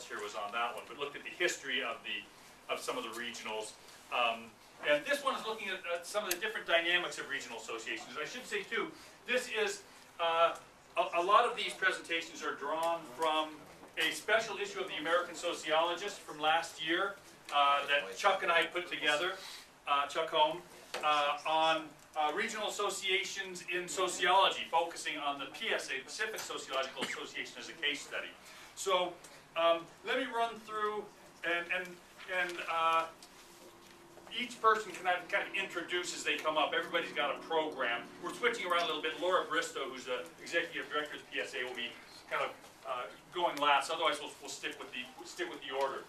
else here was on that one, but looked at the history of some of the regionals. And this one is looking at some of the different dynamics of regional associations. I should say too, this is, a lot of these presentations are drawn from a special issue of the American Sociologist from last year that Chuck and I put together, Chuck Holm, on regional associations in sociology, focusing on the PSA, the Pacific Sociological Association, as a case study. So let me run through and each person can kind of introduce as they come up. Everybody's got a program. We're switching around a little bit. Laura Bristow, who's the executive director of the PSA, will be kind of going last. Otherwise, we'll stick with the order.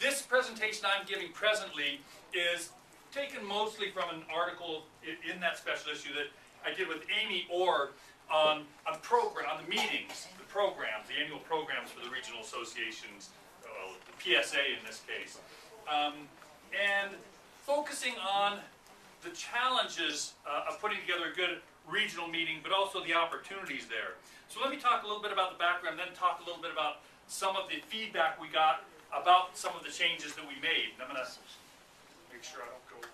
This presentation I'm giving presently is taken mostly from an article in that special issue that I did with Amy Orr on the meetings, the programs, the annual programs for the regional associations, the PSA in this case. And focusing on the challenges of putting together a good regional meeting, but also the opportunities there. So let me talk a little bit about the background, then talk a little bit about some of the feedback we got about some of the changes that we made. And I'm going to make sure I don't go with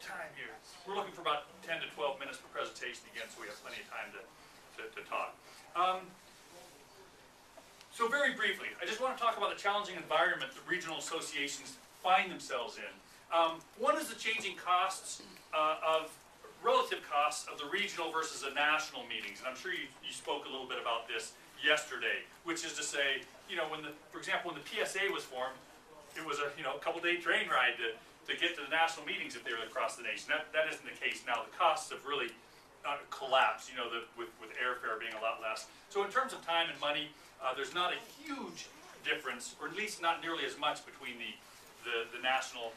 time here. We're looking for about 10 to 12 minutes per presentation again, so we have plenty of time to talk. So very briefly, I just want to talk about the challenging environment that regional associations find themselves in. One is the changing costs relative costs of the regional versus the national meetings, and I'm sure you spoke a little bit about this yesterday, which is to say, you know, for example, when the PSA was formed, it was a couple-day train ride to get to the national meetings if they were across the nation. That isn't the case now. The costs have really collapsed, you know, with airfare being a lot less. So in terms of time and money, there's not a huge difference, or at least not nearly as much between the national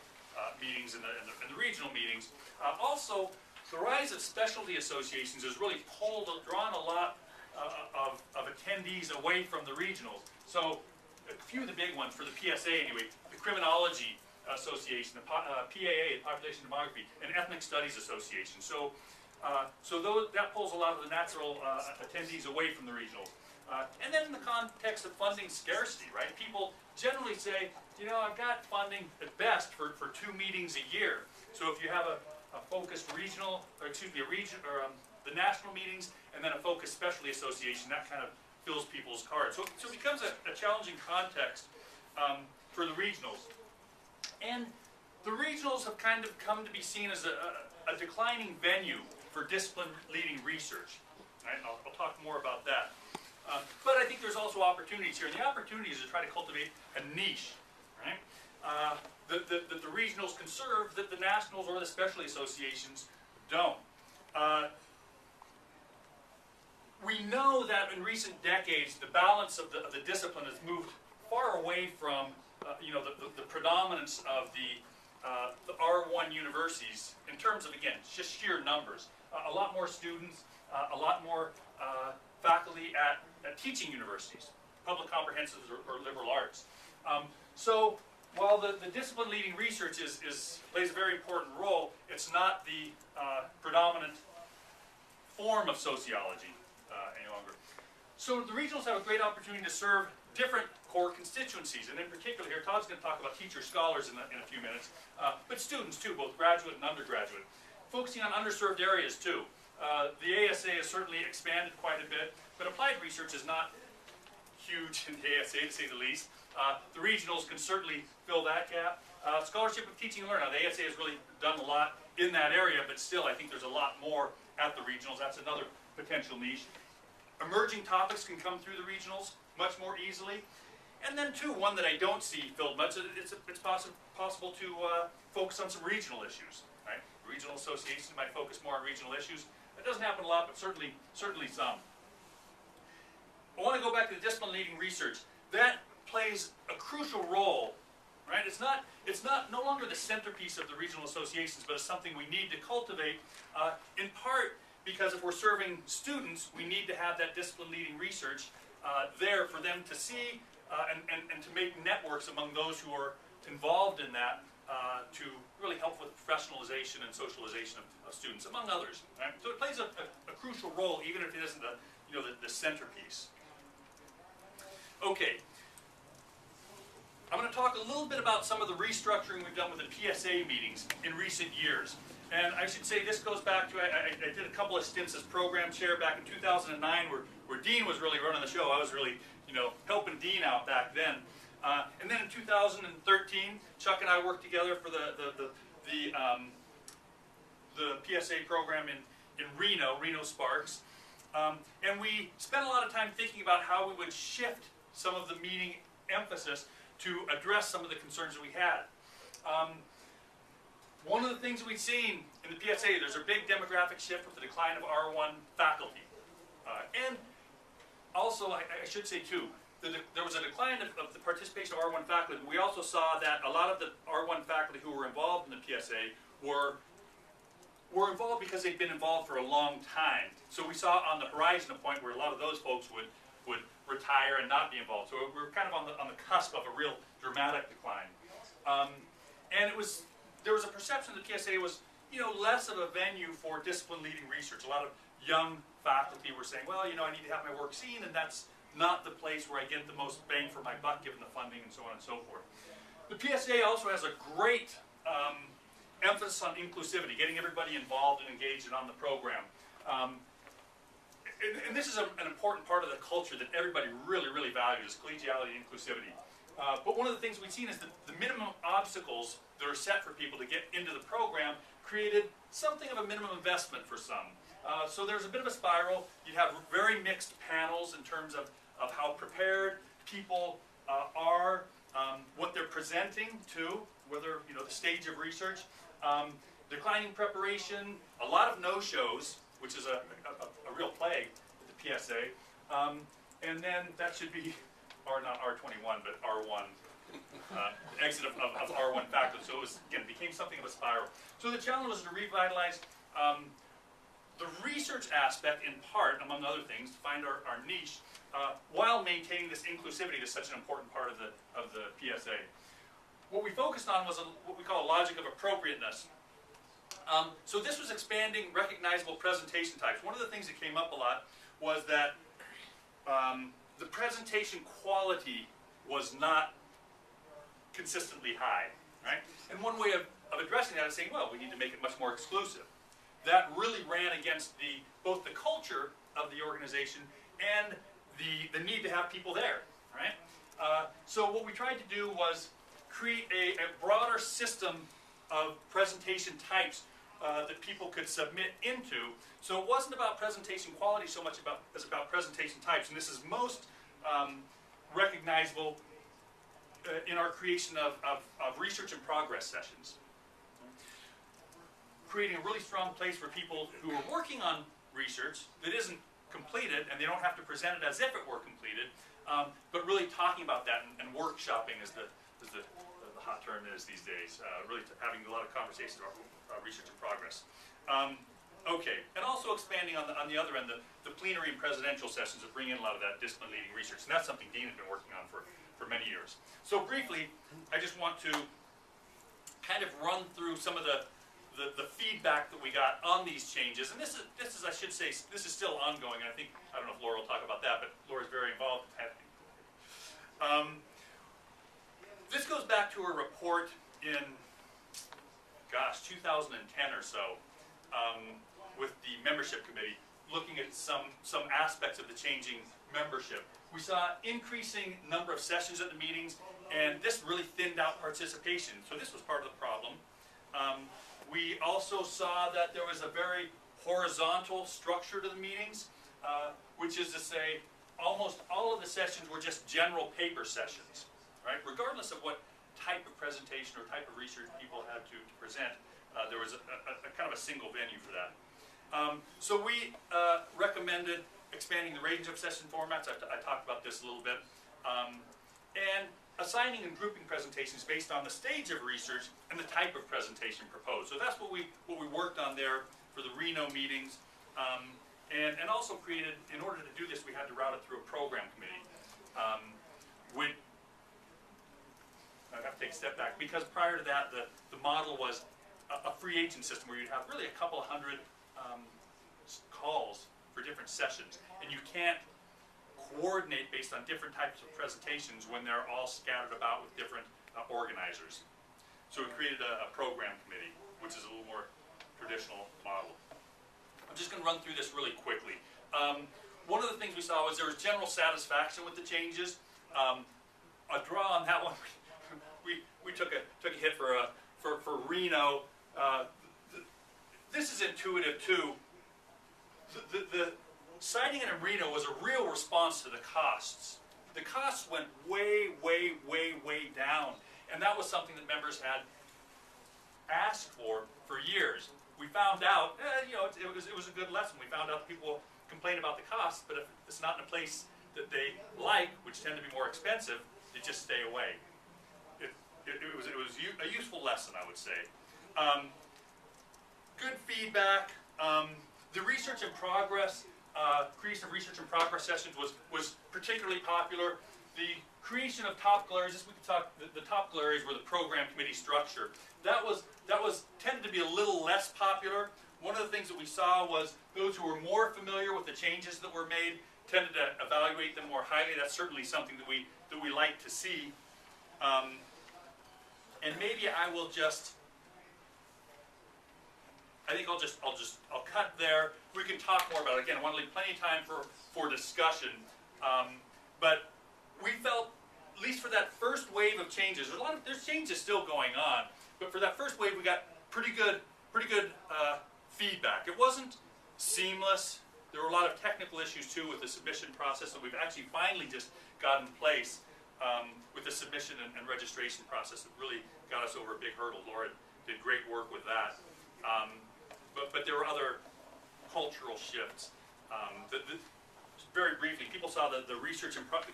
meetings and the regional meetings. Also, the rise of specialty associations has really drawn a lot of attendees away from the regionals. So a few of the big ones, for the PSA anyway, the Criminology Association, the PAA, the Population Demography, and Ethnic Studies Association. So that pulls a lot of the natural attendees away from the regionals. And then in the context of funding scarcity, right? People generally say, you know, I've got funding at best for 2 meetings a year. So if you have a focused regional, or excuse me, the national meetings, and then a focused specialty association, that kind of fills people's cards. So it becomes a challenging context for the regionals. And the regionals have kind of come to be seen as a declining venue for discipline-leading research. Right? I'll talk more about that. But I think there's also opportunities here. And the opportunity is to try to cultivate a niche, right? That the regionals can serve that the nationals or the specialty associations don't. We know that in recent decades, the balance of the discipline has moved far away from the predominance of the R1 universities in terms of, again, just sheer numbers. A lot more students, a lot more faculty at teaching universities, public comprehensive or liberal arts. So while the discipline-leading research plays a very important role, it's not the predominant form of sociology any longer. So the regionals have a great opportunity to serve different core constituencies, and in particular here, Todd's going to talk about teacher-scholars in a few minutes, but students too, both graduate and undergraduate, focusing on underserved areas too. The ASA has certainly expanded quite a bit, but applied research is not huge in the ASA, to say the least. The regionals can certainly fill that gap. Scholarship of teaching and learning. Now, the ASA has really done a lot in that area, but still, I think there's a lot more at the regionals. That's another potential niche. Emerging topics can come through the regionals much more easily. And then, too, one that I don't see filled much, it's possible to focus on some regional issues. Right? Regional associations might focus more on regional issues. It doesn't happen a lot, but certainly some. I want to go back to the discipline-leading research. That plays a crucial role, right? It's no longer the centerpiece of the regional associations, but it's something we need to cultivate, in part because if we're serving students, we need to have that discipline-leading research there for them to see and to make networks among those who are involved in that to really help with professionalization and socialization of students, among others. Right? So it plays a crucial role, even if it isn't the centerpiece. Okay, I'm going to talk a little bit about some of the restructuring we've done with the PSA meetings in recent years. And I should say this goes back to, I did a couple of stints as program chair back in 2009 where Dean was really running the show. I was really, helping Dean out back then. And then in 2013, Chuck and I worked together for the PSA program in Reno Sparks. And we spent a lot of time thinking about how we would shift some of the meeting emphasis to address some of the concerns that we had. One of the things we've seen in the PSA, there's a big demographic shift with the decline of R1 faculty. And also, I should say too, there was a decline of the participation of R1 faculty, but we also saw that a lot of the R1 faculty who were involved in the PSA were involved because they'd been involved for a long time. So we saw on the horizon a point where a lot of those folks would retire and not be involved. So we were kind of on the cusp of a real dramatic decline. And there was a perception that PSA was, less of a venue for discipline-leading research. A lot of young faculty were saying, well, I need to have my work seen, and that's not the place where I get the most bang for my buck given the funding and so on and so forth. The PSA also has a great emphasis on inclusivity, getting everybody involved and engaged and on the program. And this is an important part of the culture that everybody really, really values, collegiality and inclusivity. But one of the things we've seen is that the minimum obstacles that are set for people to get into the program created something of a minimum investment for some. So there's a bit of a spiral. You'd have very mixed panels in terms of how prepared people are, what they're presenting to, whether, the stage of research, declining preparation, a lot of no-shows, which is a real plague with the PSA. And then that should be, not R21, but R1. Exit of R1 faculty. So it was, again, became something of a spiral. So the challenge was to revitalize the research aspect, in part, among other things, to find our niche, while maintaining this inclusivity that's such an important part of the PSA. What we focused on was what we call a logic of appropriateness. So this was expanding recognizable presentation types. One of the things that came up a lot was that the presentation quality was not consistently high, right? And one way of addressing that is saying, well, we need to make it much more exclusive. That really ran against both the culture of the organization and the need to have people there, right? So what we tried to do was create a broader system of presentation types that people could submit into. So it wasn't about presentation quality so much as about presentation types, and this is most recognizable in our creation of research and progress sessions. Creating a really strong place for people who are working on research that isn't completed, and they don't have to present it as if it were completed, but really talking about that and workshopping is the hot term is these days, really having a lot of conversations about research and progress. Okay, and also expanding on the other end, the plenary and presidential sessions that bring in a lot of that discipline-leading research, and that's something Dean has been working on for many years. So briefly, I just want to kind of run through some of the feedback that we got on these changes, and this is I should say, this is still ongoing. I don't know if Laura will talk about that, but Laura's very involved in that. This goes back to a report in, 2010 or so, with the membership committee, looking at some aspects of the changing membership. We saw increasing number of sessions at the meetings, and this really thinned out participation. So this was part of the problem. We also saw that there was a very horizontal structure to the meetings, which is to say almost all of the sessions were just general paper sessions, right? Regardless of what type of presentation or type of research people had to present, there was a kind of a single venue for that. So we recommended expanding the range of session formats. I talked about this a little bit. And assigning and grouping presentations based on the stage of research and the type of presentation proposed. So that's what we worked on there for the Reno meetings. And also created, in order to do this, we had to route it through a program committee. I'd have to take a step back, because prior to that, the model was a free agent system where you'd have really a couple of hundred calls for different sessions, and you can't coordinate based on different types of presentations when they're all scattered about with different organizers. So we created a program committee, which is a little more traditional model. I'm just going to run through this really quickly. One of the things we saw was there was general satisfaction with the changes. A draw on that one, we took a hit for Reno. This is intuitive too. The siting in Reno was a real response to the costs. The costs went way, way, way, way down, and that was something that members had asked for years. We found out, it was a good lesson. We found out people complain about the costs, but if it's not in a place that they like, which tend to be more expensive, they just stay away. It was a useful lesson, I would say. Good feedback. The research in progress, creation of research in progress sessions was particularly popular. The creation of topical areas, we could talk, the topical areas were the program committee structure. That tended to be a little less popular. One of the things that we saw was those who were more familiar with the changes that were made tended to evaluate them more highly. That's certainly something that we like to see. And maybe I'll cut there. We can talk more about it. Again, I want to leave plenty of time for discussion. But we felt, at least for that first wave of changes, there's changes still going on, but for that first wave, we got pretty good feedback. It wasn't seamless. There were a lot of technical issues too with the submission process that we've actually finally just got in place with the submission and registration process that really got us over a big hurdle. Laura did great work with that. But there were other cultural shifts. Very briefly, people saw the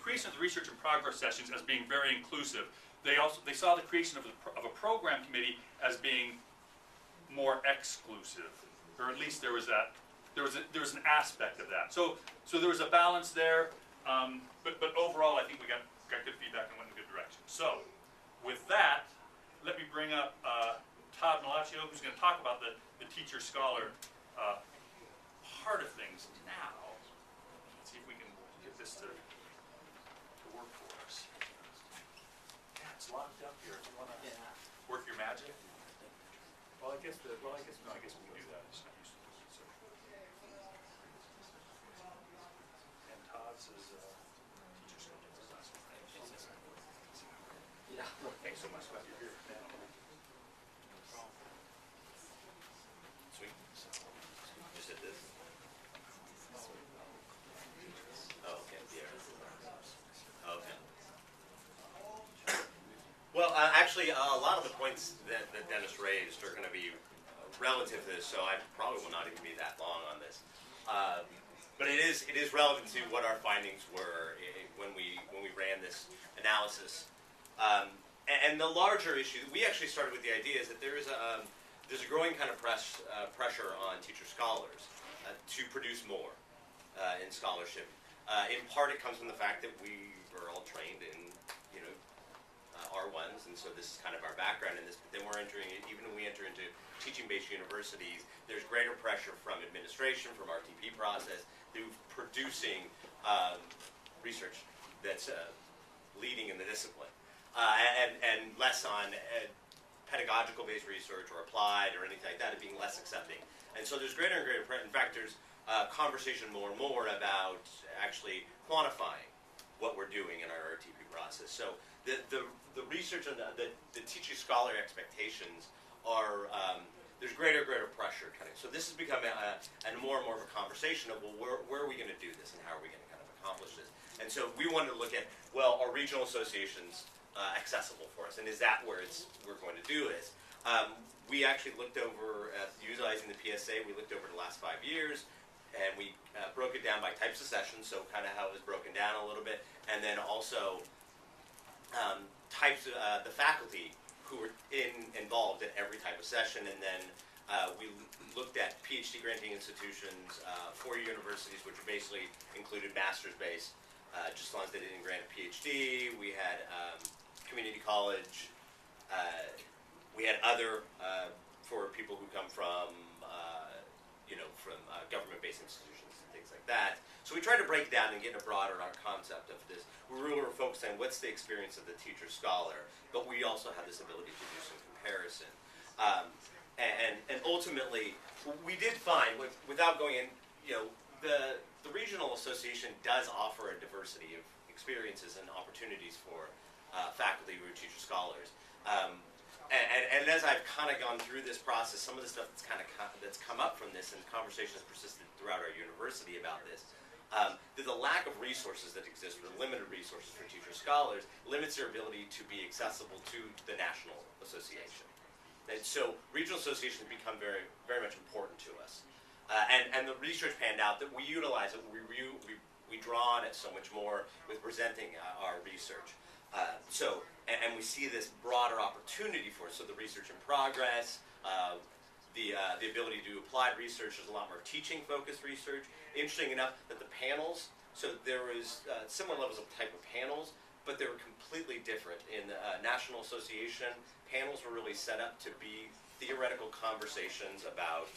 creation of the research and progress sessions as being very inclusive. They saw the creation of a program committee as being more exclusive, or at least there was an aspect of that. So there was a balance there. But overall, I think we got good feedback and went in a good direction. So with that, let me bring up Todd Malaccio, who's going to talk about the teacher-scholar part of things now. Let's see if we can get this to work for us. Yeah, it's locked up here. If you want to work your magic. Well, I guess we can do that. It's not useful. So. And Todd's is teacher-scholar. Yeah. Thanks so much. Glad you're here. Sweet. Just did this. Oh, okay. Yeah. Okay. Well, actually, a lot of the points that Dennis raised are going to be relative to this, so I probably will not even be that long on this. But it is relevant to what our findings were when we ran this analysis. And the larger issue, we actually started with the idea is that there's a growing kind of pressure on teacher scholars to produce more in scholarship. In part, it comes from the fact that we were all trained in, R1s, and so this is kind of our background in this. But then even when we enter into teaching-based universities, there's greater pressure from administration, from our RTP process, through producing research that's leading in the discipline, and less on pedagogical-based research or applied or anything like that, being less accepting. And so there's greater and greater pressure. In fact, there's conversation more and more about actually quantifying what we're doing in our RTP process. So the research and the teacher-scholar expectations are, there's greater and greater pressure kind of. So this has become a more and more of a conversation of, well, where are we going to do this and how are we going to kind of accomplish this? And so we wanted to look at, well, are regional associations accessible for us? And is that where we're going to do this? We actually looked over, utilizing the PSA, we looked over the last 5 years, and we broke it down by types of sessions, so kind of how it was broken down a little bit, and then also types of the faculty who were involved in every type of session, and then we looked at PhD granting institutions, 4-year universities, which basically included master's-based, just as long as they didn't grant a PhD. We had community college. We had other for people who come from, from government-based institutions and things like that. So we try to break down and get a broader concept of this. We really were focused on what's the experience of the teacher-scholar, but we also have this ability to do some comparison. And ultimately, we did find, without going in, the regional association does offer a diversity of experiences and opportunities for faculty who are teacher-scholars. And as I've kind of gone through this process, some of the stuff that's come up from this, and conversation has persisted throughout our university about this, that the lack of resources that exist, or limited resources for teacher-scholars, limits their ability to be accessible to the national association. And so regional associations become very, very much important to us. And the research panned out that we utilize it, we draw on it so much more with presenting our research. And we see this broader opportunity for it. So the research in progress, the ability to do applied research, there's a lot more teaching-focused research. Interesting enough that the panels, so there was similar levels of type of panels, but they were completely different. In the National Association, panels were really set up to be theoretical conversations about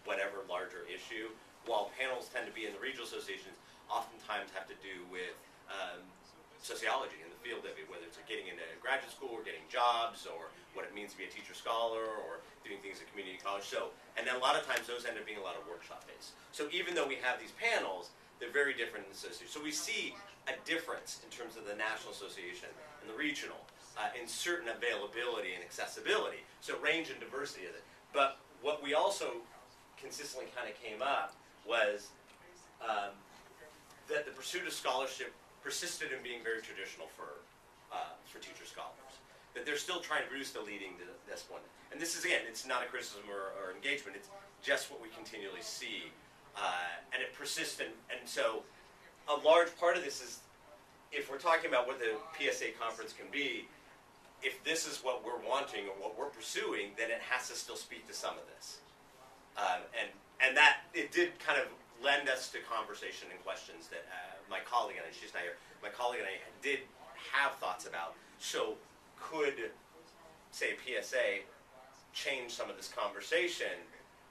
whatever larger issue, while panels tend to be in the regional associations oftentimes have to do with sociology in the field of it, whether it's getting into graduate school or getting jobs or what it means to be a teacher-scholar or doing things at community college. So, and then a lot of times those end up being a lot of workshop-based. So even though we have these panels, they're very different in the association. So we see a difference in terms of the National Association and the regional in certain availability and accessibility. So range and diversity of it. But what we also consistently kind of came up was that the pursuit of scholarship persisted in being very traditional for teacher scholars. That they're still trying to produce the leading discipline. And this is, again, it's not a criticism or engagement, it's just what we continually see. And it persists, and so a large part of this is, if we're talking about what the PSA conference can be, if this is what we're wanting or what we're pursuing, then it has to still speak to some of this. And that, it did kind of lend us to conversation and questions that my colleague and I, she's not here, my colleague and I did have thoughts about. So could, say, PSA change some of this conversation?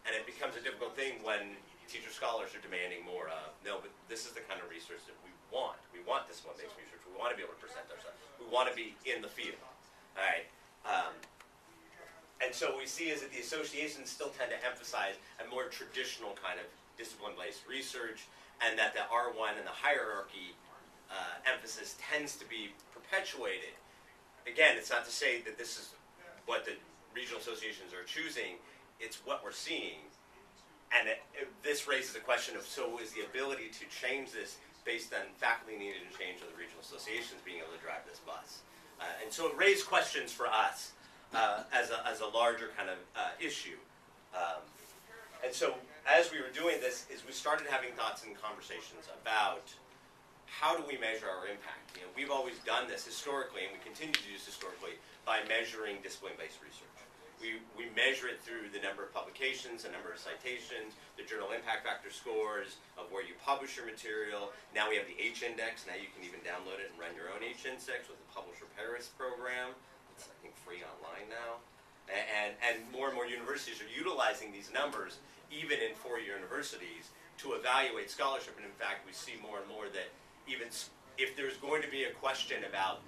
And it becomes a difficult thing when teacher scholars are demanding more of, no, but this is the kind of research that we want. We want discipline-based research. We want to be able to present ourselves. We want to be in the field. All right. And so what we see is that the associations still tend to emphasize a more traditional kind of discipline-based research, and that the R1 and the hierarchy emphasis tends to be perpetuated. Again, it's not to say that this is what the regional associations are choosing, it's what we're seeing. And this raises a question of, so is the ability to change this based on faculty needed to change, or the regional associations being able to drive this bus? And so it raised questions for us as a larger kind of issue. And so as we were doing this, is we started having thoughts and conversations about how do we measure our impact? You know, we've always done this historically, and we continue to do this historically, by measuring discipline-based research. We measure it through the number of publications, the number of citations, the journal impact factor scores of where you publish your material. Now we have the H-index. Now you can even download it and run your own H-index with the Publisher Paris program. It's, I think, free online now. And more universities are utilizing these numbers, even in four-year universities, to evaluate scholarship. And in fact, we see more and more that even if there's going to be a question about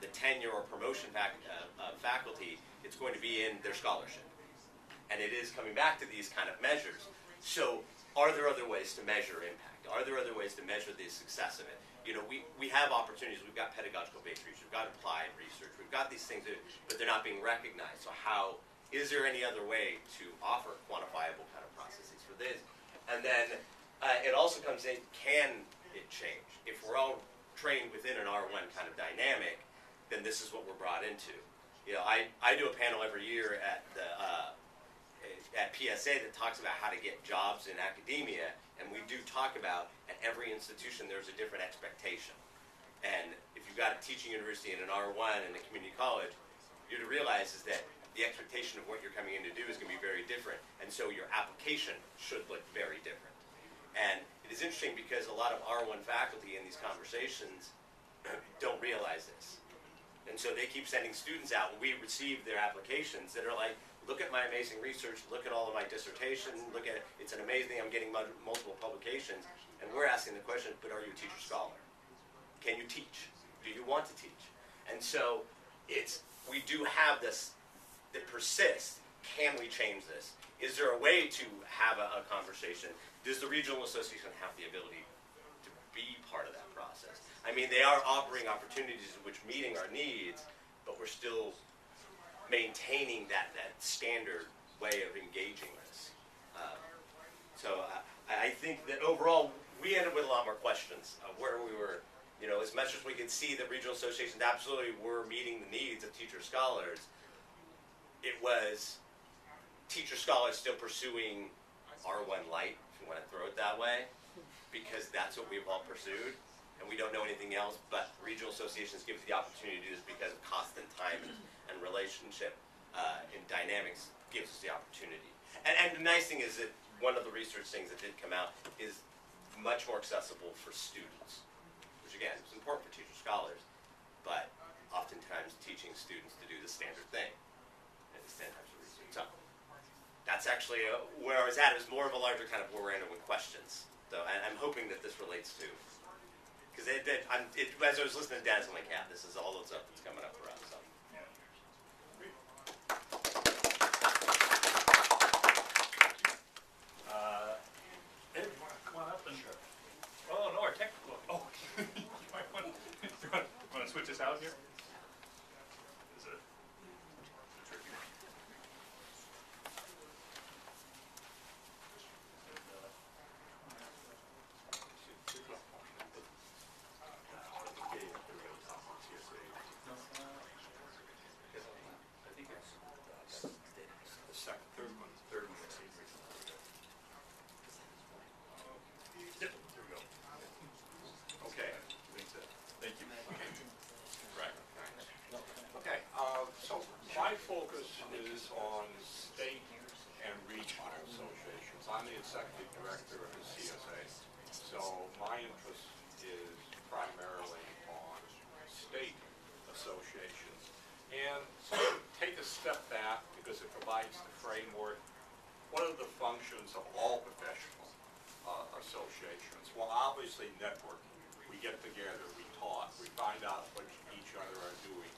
the tenure or promotion faculty, it's going to be in their scholarship. And it is coming back to these kind of measures. So are there other ways to measure impact? Are there other ways to measure the success of it? You know, we have opportunities. We've got pedagogical-based research. We've got applied research. We've got these things, but they're not being recognized. So how, is there any other way to offer quantifiable kind of processes for this? And then it also comes in, can it change? If we're all trained within an R1 kind of dynamic, then this is what we're brought into. You know, I do a panel every year at the at PSA that talks about how to get jobs in academia, and we do talk about at every institution there's a different expectation. And if you've got a teaching university and an R1 and a community college, you're to realize is that the expectation of what you're coming in to do is going to be very different, and so your application should look very different. And it is interesting because a lot of R1 faculty in these conversations don't realize this. And so they keep sending students out, and we receive their applications that are like, look at my amazing research, look at all of my dissertation, look at it, it's an amazing, I'm getting multiple publications, and we're asking the question, but are you a teacher scholar? Can you teach? Do you want to teach? And so we do have this that persists. Can we change this? Is there a way to have a conversation? Does the regional association have the ability to be part of that process? I mean, they are offering opportunities in which meeting our needs, but we're still maintaining that standard way of engaging this. So I think that overall, we ended with a lot more questions of where we were, as much as we could see that regional associations absolutely were meeting the needs of teacher scholars, it was teacher scholars still pursuing R1 Light, if you want to throw it that way, because that's what we've all pursued, and we don't know anything else, but regional associations give us the opportunity to do this because of cost and time and relationship and dynamics gives us the opportunity. And the nice thing is that one of the research things that did come out is much more accessible for students, which again is important for teacher scholars, but oftentimes teaching students to do the standard thing and the standard types of research. So that's actually where I was at. It was more of a larger kind of where we're in with questions. So I'm hoping that this relates to, because as I was listening to Dennis, I'm like, yeah, this is all the stuff that's coming up for us. So. Ed, you want to come on up and? Sure. Oh no, our technical. Oh, you might want to switch this out here. Is it tricky one? I think it's the second, third one. Yep, there we go. Okay. Thank you. Right. Okay, so my focus is on state and regional associations. I'm the executive director of the CSA, so my interest is primarily on state associations. And so take a step back because it provides the framework. What are the functions of all professional associations? Well, obviously networking. We get together, we talk, we find out what each other are doing.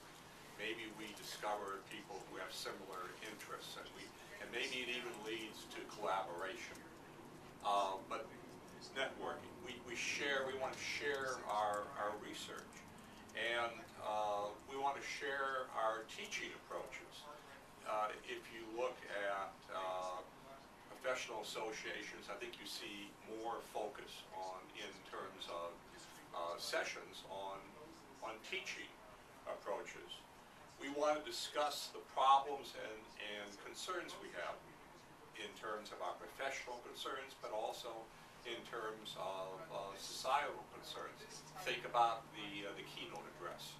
Maybe we discover people who have similar interests, and maybe it even leads to collaboration. But networking, we want to share our research, and we want to share our teaching approaches. If you look at professional associations, I think you see more focus in terms of sessions on teaching approaches. We want to discuss the problems and concerns we have in terms of our professional concerns, but also in terms of societal concerns. Think about the keynote address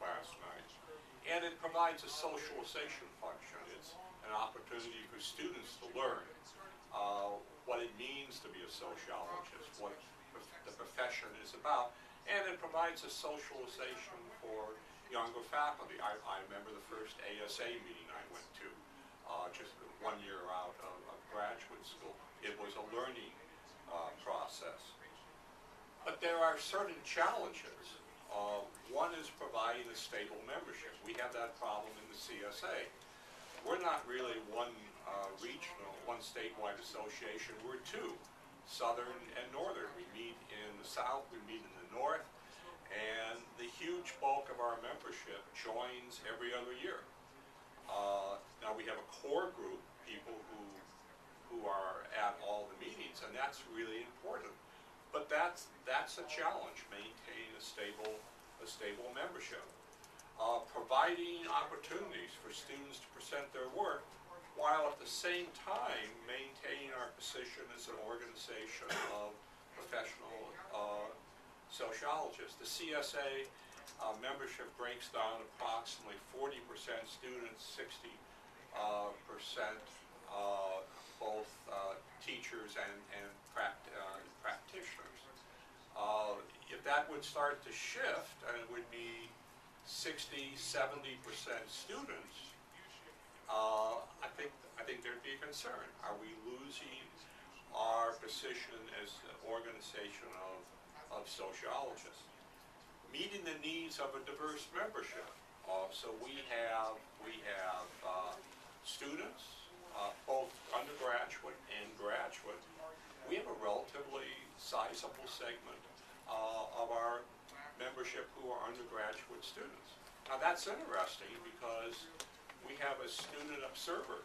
last night. And it provides a socialization function. It's an opportunity for students to learn what it means to be a sociologist, what the profession is about, and it provides a socialization for younger faculty. I remember the first ASA meeting I went to, just 1 year out of graduate school. It was a learning process. But there are certain challenges. One is providing a stable membership. We have that problem in the CSA. We're not really one statewide association. We're two, Southern and Northern. We meet in the South, we meet in the North, and the huge bulk of our membership joins every other year. Now we have a core group, people who are at all the meetings, and that's really important. But that's a challenge, maintaining a stable membership. Providing opportunities for students to present their work, while at the same time maintaining our position as an organization of professional sociologists. The CSA membership breaks down approximately 40% students, 60% both teachers and practitioners. If that would start to shift, and it would be 60-70% students I think there'd be a concern. Are we losing our position as an organization of sociologists? Meeting the needs of a diverse membership. So we have students, both undergraduate and graduate. We have a relatively sizable segment of our membership who are undergraduate students. Now that's interesting because we have a student observer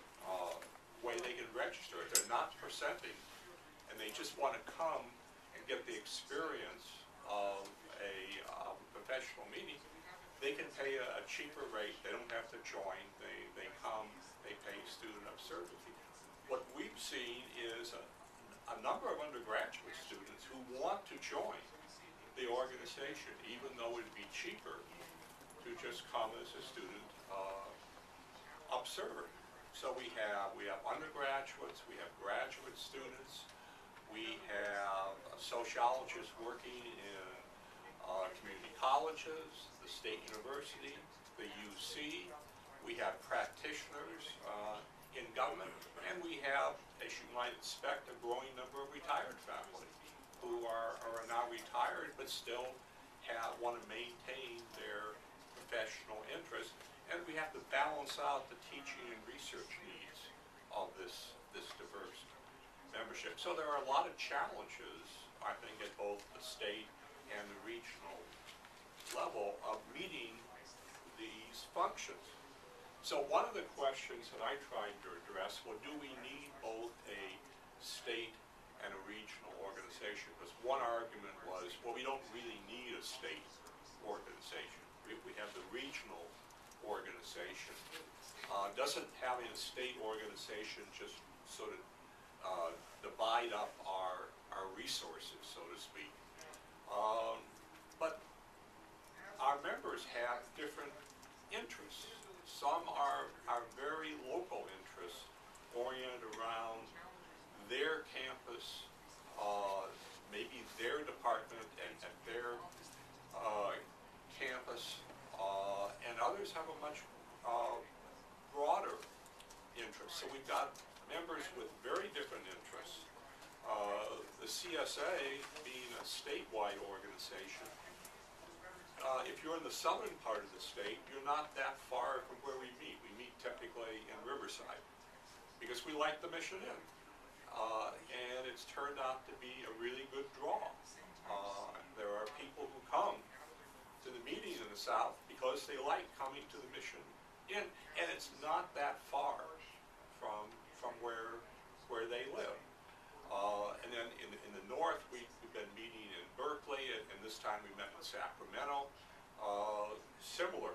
way they can register. If they're not presenting and they just want to come and get the experience of a professional meeting, they can pay a cheaper rate. They don't have to join. They come, they pay student observer fee. What we've seen is a number of undergraduate students who want to join the organization, even though it'd be cheaper to just come as a student observer. So we have undergraduates, we have graduate students, we have sociologists working in community colleges, the state university, the UC. We have practitioners in government, and we have, as you might expect, a growing number of retired faculty who are now retired but still want to maintain their professional interest. And we have to balance out the teaching and research needs of this diverse membership. So there are a lot of challenges, I think, at both the state and the regional level of meeting these functions. So one of the questions that I tried to address, well, do we need both a state and a regional organization? Because one argument was, well, we don't really need a state organization. We have the regional organization. Doesn't having a state organization just sort of divide up our resources, so to speak? But our members have different interests. Some are very local interests oriented around their campus, maybe their department and their campus, and others have a much broader interest. So we've got members with very different interests. The CSA, being a statewide organization, if you're in the southern part of the state, you're not that far from where we meet. We meet typically in Riverside because we like the Mission Inn. And it's turned out to be a really good draw. There are people who come to the meetings in the South because they like coming to the Mission Inn, and it's not that far from where they live. And then in the North, we've been meeting in Berkeley, and this time we met in Sacramento. Similar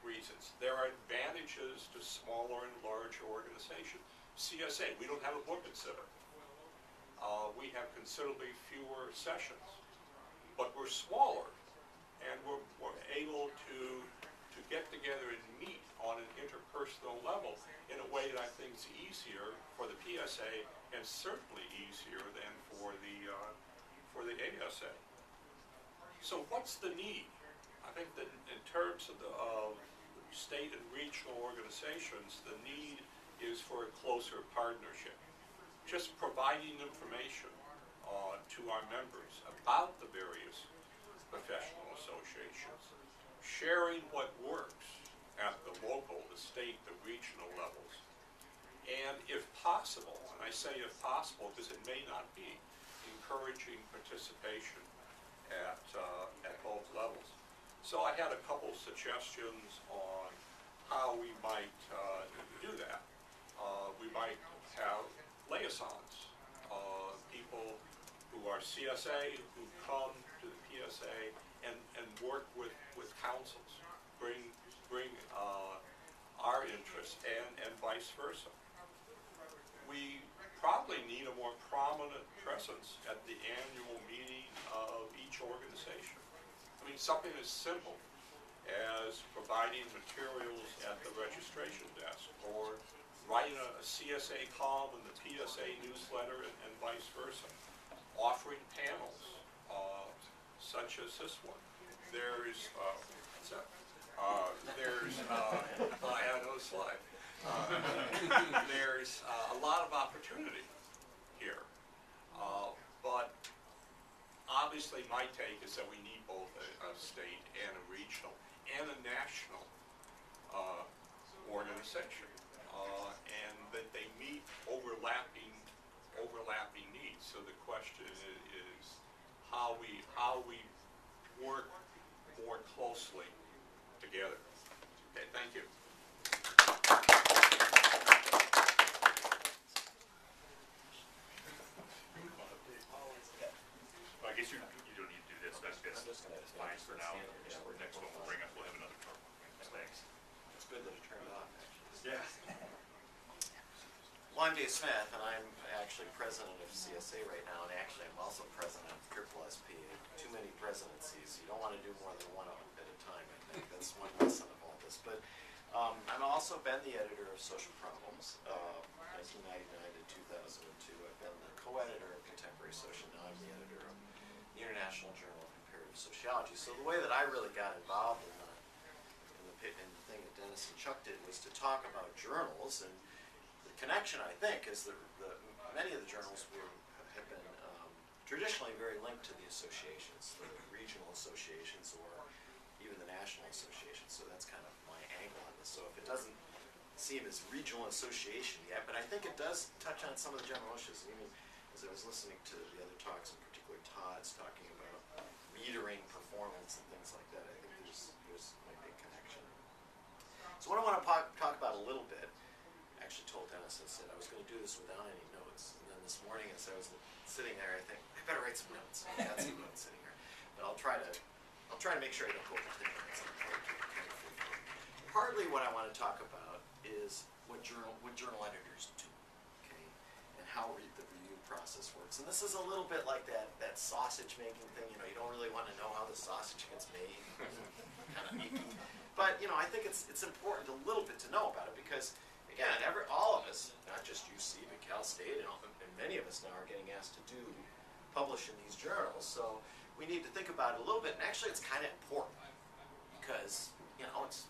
reasons. There are advantages to smaller and larger organizations. CSA, we don't have a book exhibit. We have considerably fewer sessions, but we're smaller, and we're able to get together and meet on an interpersonal level in a way that I think is easier for the PSA and certainly easier than for the ASA. So what's the need? I think that in terms of the state and regional organizations, the need is for a closer partnership. Just providing information to our members about the various professional associations, sharing what works at the local, the state, the regional levels, and if possible, and I say if possible because it may not be, encouraging participation at both levels. So I had a couple suggestions on how we might do that. We might have liaisons, people who are CSA who come to the PSA and work with councils, bring our interests and vice versa. We probably need a more prominent presence at the annual meeting of each organization. I mean, something as simple as providing materials at the registration desk or writing a CSA column in the PSA newsletter and vice versa. Offering panels such as this one. There's, what's that? I have another slide. There's a lot of opportunity here. But obviously my take is that we need both a state and a regional and a national organization, and that they meet overlapping needs. So the question is how we work more closely together. Okay, thank you. I guess you don't need to do this. That's fine for now. Next one we'll have another talk. Thanks. It's good that it turned off, actually. Yeah. Well, I'm Dave Smith, and I'm actually president of CSA right now, and actually I'm also president of SSSP. Too many presidencies. You don't want to do more than one of them at a time, I think. That's one lesson of all this. But I've also been the editor of Social Problems, 1999 to 2002. I've been the co-editor of Contemporary Social. Now I'm the editor of the International Journal of Comparative Sociology. So the way that I really got involved in the thing that Dennis and Chuck did was to talk about journals, and the connection, I think, is that many of the journals have been traditionally very linked to the associations, the regional associations or even the national associations. So that's kind of my angle on this. So if it doesn't seem as regional association yet, but I think it does touch on some of the general issues. Even as I was listening to the other talks, in particular Todd's talking about metering performance and things like that, I think there's might be a connection. So what I want to talk about a little bit, I actually told Dennis, I said I was going to do this without any notes. And then this morning as I was sitting there, I think, I better write some notes. I got some notes sitting here. But I'll try to make sure I don't go over 10 minutes. Partly what I want to talk about is what journal editors do, okay, and how the review process works. And this is a little bit like that sausage making thing. You know, you don't really want to know how the sausage gets made. Kind of icky. But you know, I think it's important a little bit to know about it because, again, all of us, not just UC, but Cal State, and many of us now are getting asked to publish in these journals. So we need to think about it a little bit. And actually, it's kind of important because you know it's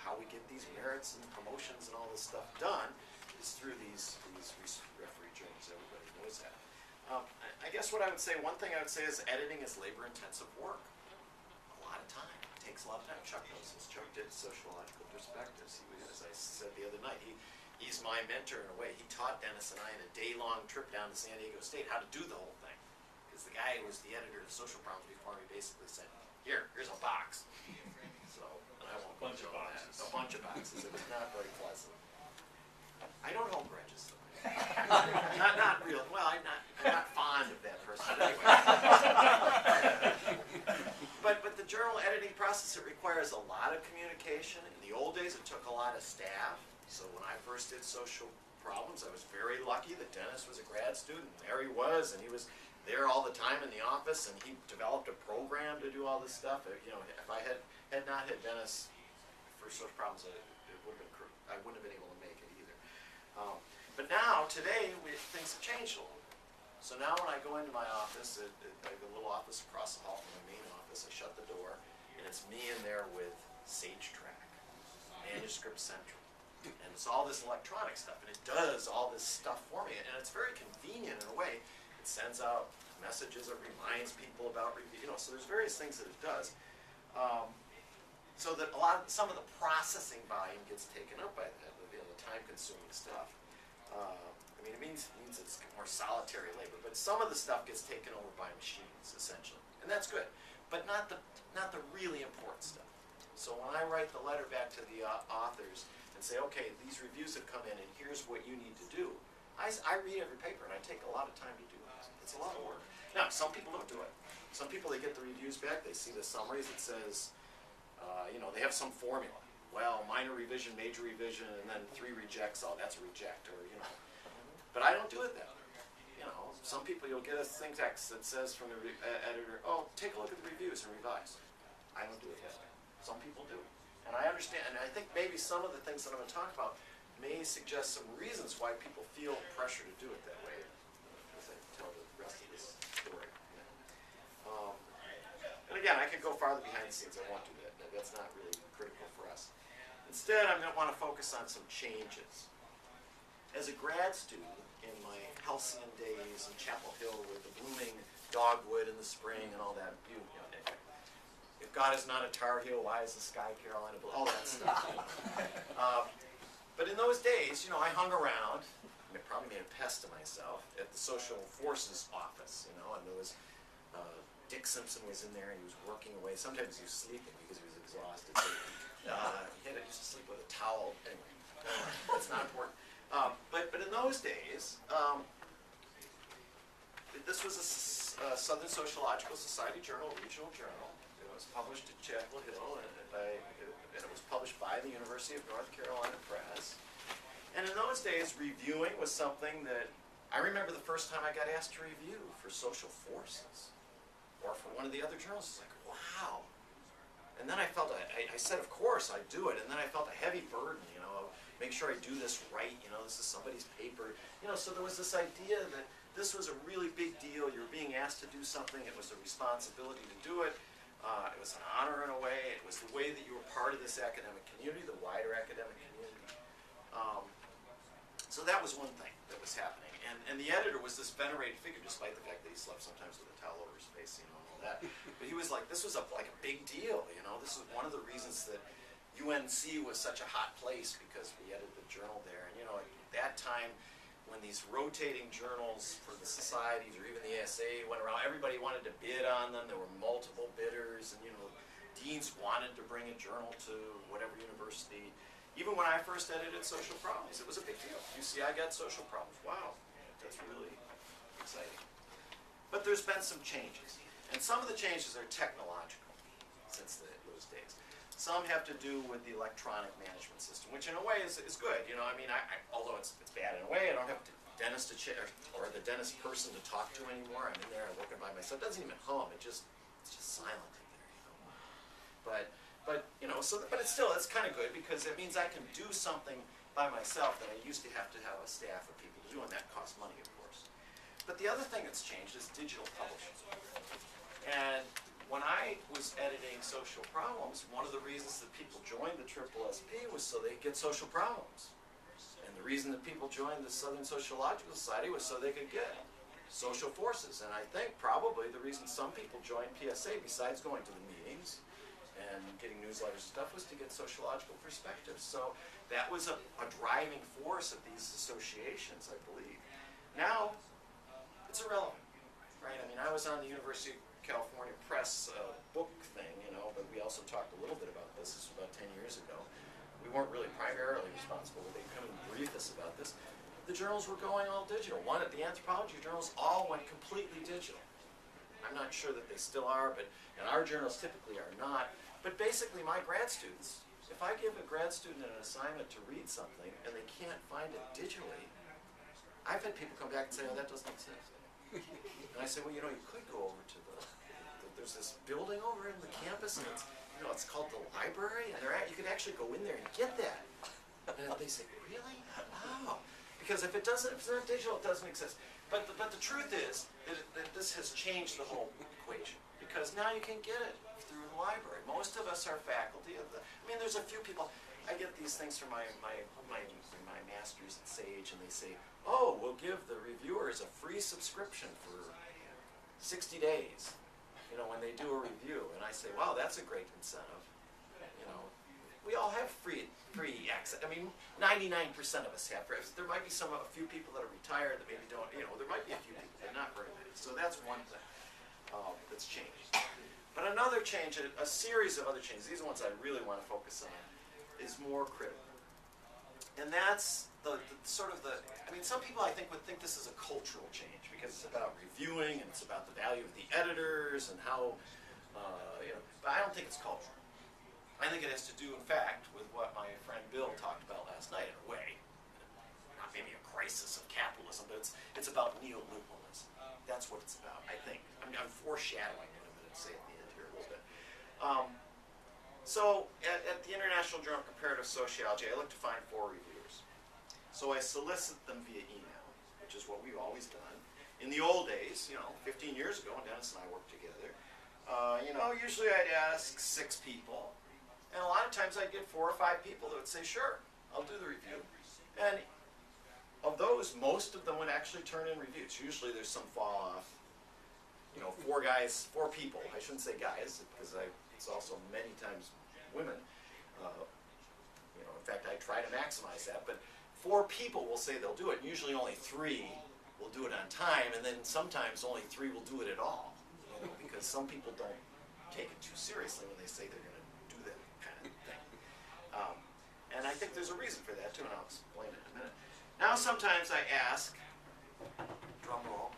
how we get these merits and promotions and all this stuff done is through these referee journals. Everybody knows that. I guess what I would say, one thing I would say is editing is labor-intensive work. A lot of time. It takes a lot of time. Chuck knows this. Chuck did Sociological Perspectives. As I said the other night, he's my mentor in a way. He taught Dennis and I in a day-long trip down to San Diego State how to do the whole thing. Because the guy who was the editor of Social Problems before me basically said, here's a box. So, and I won't go into all that. A bunch of boxes. It was not very pleasant. I don't hold grudges, though. not really. Well, I'm not fond of that person. Anyway. But the journal editing process, it requires a lot of communication. In the old days, it took a lot of staff. So when I first did Social Problems, I was very lucky that Dennis was a grad student. There he was, and he was there all the time in the office, and he developed a program to do all this stuff. You know, if I had not had Dennis for Social Problems, I wouldn't have been able to make it either. But now, today, things have changed a little. So now when I go into my office, I have a little office across the hall from the main office, I shut the door, and it's me in there with Sage Track, Manuscript Central. And it's all this electronic stuff, and it does all this stuff for me, and it's very convenient in a way. It sends out messages, it reminds people about review, so there's various things that it does. So that some of the processing volume gets taken up by that, the time-consuming stuff. It means it's more solitary labor, but some of the stuff gets taken over by machines, essentially, and that's good, but not the really important stuff. So when I write the letter back to the authors and say, okay, these reviews have come in, and here's what you need to do, I read every paper, and I take a lot of time to do this. It's a lot of work. Now, some people don't do it. Some people, they get the reviews back, they see the summaries, it says, they have some formula. Well, minor revision, major revision, and then 3 rejects, that's a reject, or, But I don't do it that way. Some people, you'll get a syntax that says from the editor, oh, take a look at the reviews and revise. I don't do it that way. Some people do. And I understand, and I think maybe some of the things that I'm going to talk about may suggest some reasons why people feel pressure to do it that way, as I tell the rest of this story. And again, I could go farther behind the scenes. I won't do that. That's not really critical for us. And Instead, I'm going to want to focus on some changes. As a grad student in my halcyon days in Chapel Hill with the blooming dogwood in the spring and all that, if God is not a Tar Heel, why is the sky Carolina blue? All that stuff. But in those days, I hung around. I probably made a pest of myself at the Social Forces office, and there was Dick Simpson was in there, and he was working away. Sometimes he was sleeping because he was exhausted. So, he used to sleep with a towel. Anyway, that's not important. But in those days, this was a Southern Sociological Society journal, a regional journal. It was published at Chapel Hill, and it was published by the University of North Carolina Press. And in those days, reviewing was something that I remember the first time I got asked to review for Social Forces or for one of the other journals. It's like, wow. And then I felt, I said, of course, I do it. And then I felt a heavy burden, make sure I do this right. This is somebody's paper. So there was this idea that this was a really big deal. You were being asked to do something. It was a responsibility to do it. It was an honor in a way. It was the way that you were part of this academic community, the wider academic community. So that was one thing that was happening. And the editor was this venerated figure, despite the fact that he slept sometimes with a towel over his face, and all that. But he was like, this was like a big deal, This is one of the reasons that UNC was such a hot place, because we edited the journal there. And, at that time, when these rotating journals for the societies or even the ASA went around, everybody wanted to bid on them. There were multiple bidders, and deans wanted to bring a journal to whatever university. Even when I first edited Social Problems, it was a big deal. UCI got Social Problems. Wow, that's really exciting. But there's been some changes, and some of the changes are technological since those days. Some have to do with the electronic management system, which in a way is good. Although it's bad in a way, I don't have the dentist or the dentist person to talk to anymore. I'm in there, I'm working by myself. It doesn't even hum. It's just silent in there. But it's kind of good, because it means I can do something by myself that I used to have a staff of people to do, and that costs money, of course. But the other thing that's changed is digital publishing. And when I was editing Social Problems, one of the reasons that people joined the SSSP was so they could get social problems. And the reason that people joined the Southern Sociological Society was so they could get social forces. And I think probably the reason some people joined PSA, besides going to the meetings and getting newsletters and stuff, was to get sociological perspectives. So that was a driving force of these associations, I believe. Now, it's irrelevant, right? I was on the University of California Press book thing, but we also talked a little bit about this. This was about 10 years ago. We weren't really primarily responsible, but they come and brief us about this. The journals were going all digital. The anthropology journals all went completely digital. I'm not sure that they still are, and our journals typically are not. But basically, my grad students, if I give a grad student an assignment to read something and they can't find it digitally, I've had people come back and say, oh, that doesn't exist. And I say, well, you could go over to there's this building over in the campus, and it's called the library, and you could actually go in there and get that. And they say, really? Wow. Because if it's not digital, it doesn't exist. But the truth is that this has changed the whole equation, because now you can get it through the library. Most of us are faculty of there's a few people. I get these things from my master's at Sage, and they say, oh, we'll give the reviewers a free subscription for 60 days. When they do a review, and I say, wow, that's a great incentive. We all have free access. 99% of us have free. There might be a few people that are retired that maybe don't. There might be a few people, but not very many. So that's one thing that's changed. But another change, a series of other changes. These are ones I really want to focus on. Is more critical, and that's some people I think would think this is a cultural change, because it's about reviewing and it's about the value of the editors and how, but I don't think it's cultural. I think it has to do, in fact, with what my friend Bill talked about last night, in a way. Not maybe a crisis of capitalism, but it's about neoliberalism. That's what it's about, I think. I'm foreshadowing it, I'm going to say at the end here a little bit. So at the International Journal of Comparative Sociology, I look to find 4 reviewers. So I solicit them via email, which is what we've always done. In the old days, 15 years ago, when Dennis and I worked together, usually I'd ask 6 people. And a lot of times I'd get 4 or 5 people that would say, sure, I'll do the review. And of those, most of them would actually turn in reviews. Usually there's some fall off. You know, 4 people, I shouldn't say guys, because it's also many times women. You know, in fact, I try to maximize that, but 4 people will say they'll do it, and usually only 3 will do it on time, and then sometimes only 3 will do it at all. You know, because some people don't take it too seriously when they say they're going to do that kind of thing. And I think there's a reason for that too, and I'll explain it in a minute. Now sometimes I ask, drum roll,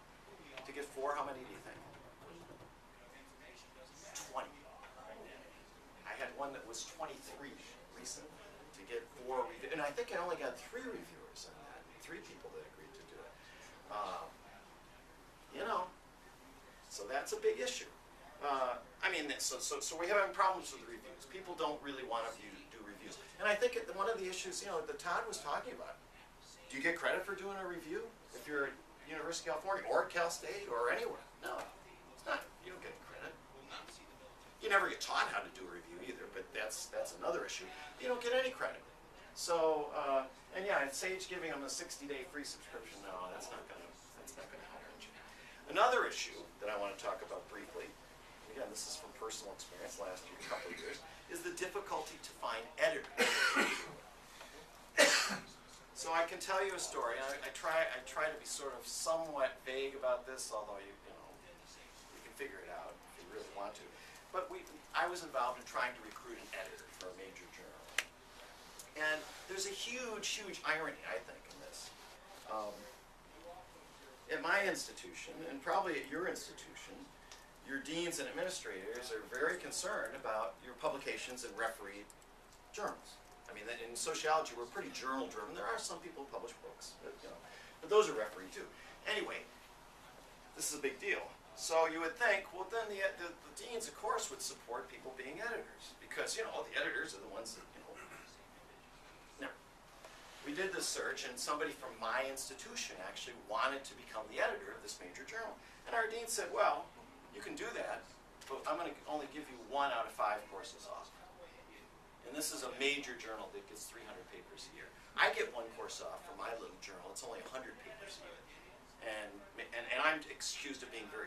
to get 4, how many do you think? 20. I had one that was 23 recently to get 4 reviews, and I think I only got 3 reviewers on that, 3 people that agreed to do it. You know, so that's a big issue. I mean, so we're having problems with the reviews. People don't really want to do reviews, and I think one of the issues, you know, that Todd was talking about. Do you get credit for doing a review if you're at University of California or Cal State or anywhere? No, it's not. You don't get credit. You never get taught how to do a review either, but that's another issue. You don't get any credit. So, and yeah, Sage giving them a 60-day free subscription. No, that's not gonna help you. Another issue that I want to talk about briefly, again, this is from personal experience last year, couple of years, is the difficulty to find editors. So I can tell you a story. I try to be sort of somewhat vague about this, although you can figure it out if you really want to. But I was involved in trying to recruit an editor for a major journal, and there's a huge irony, I think, in this. At my institution, and probably at your institution, your deans and administrators are very concerned about your publications in refereed journals. I mean, in sociology, we're pretty journal-driven. There are some people who publish books, but those are refereed too. Anyway, this is a big deal. So you would think, well, then the deans, of course, would support people being editors, because the editors are the ones that Now, we did this search, and somebody from my institution actually wanted to become the editor of this major journal, and our dean said, well, you can do that, but I'm going to only give you 1 out of 5 courses off. And this is a major journal that gets 300 papers a year. I get 1 course off for my little journal. It's only 100 papers a year. And I'm accused of being very